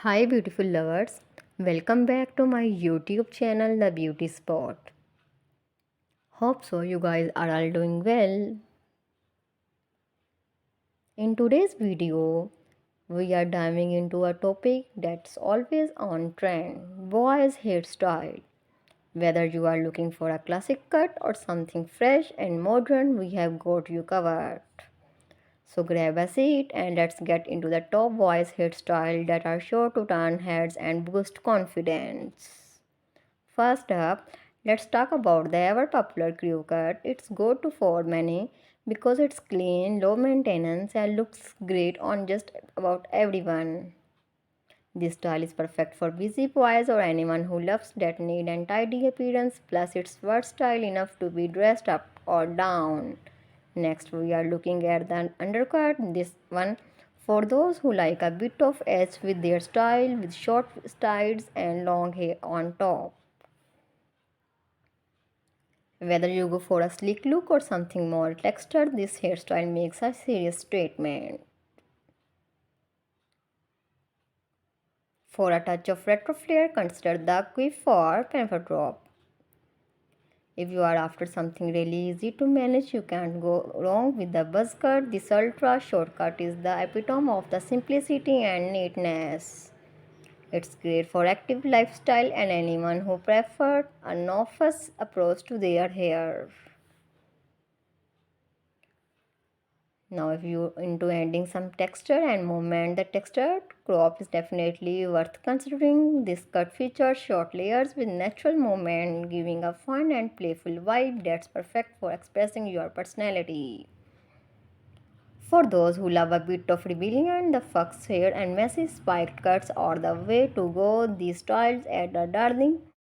Hi, beautiful lovers. Welcome back to my YouTube channel, The Beauty Spot. Hope so, you guys are all doing well. In today's video, we are diving into a topic that's always on trend boys' hairstyle. Whether you are looking for a classic cut or something fresh and modern, we have got you covered. So grab a seat and let's get into the top boys' hairstyle that are sure to turn heads and boost confidence. First up, let's talk about the ever popular crew cut. It's go to for many because it's clean, low maintenance, and looks great on just about everyone. This style is perfect for busy boys or anyone who loves that neat and tidy appearance, plus it's versatile enough to be dressed up or down. Next, we are looking at the undercut. This one for those who like a bit of edge with their style, with short sides and long hair on top. Whether you go for a sleek look or something more textured, this hairstyle makes a serious statement. For a touch of retro flair, consider the quiff or pamper drop. If you are after something really easy to manage, you can't go wrong with the buzz cut. This ultra shortcut is the epitome of the simplicity and neatness. It's great for active lifestyle and anyone who prefers a no-fuss approach to their hair. Now, if you're into adding some texture and movement, the textured crop is definitely worth considering. This cut features short layers with natural movement, giving a fun and playful vibe that's perfect for expressing your personality. For those who love a bit of rebellion, the fox hair and messy spiked cuts are the way to go. These styles add a darling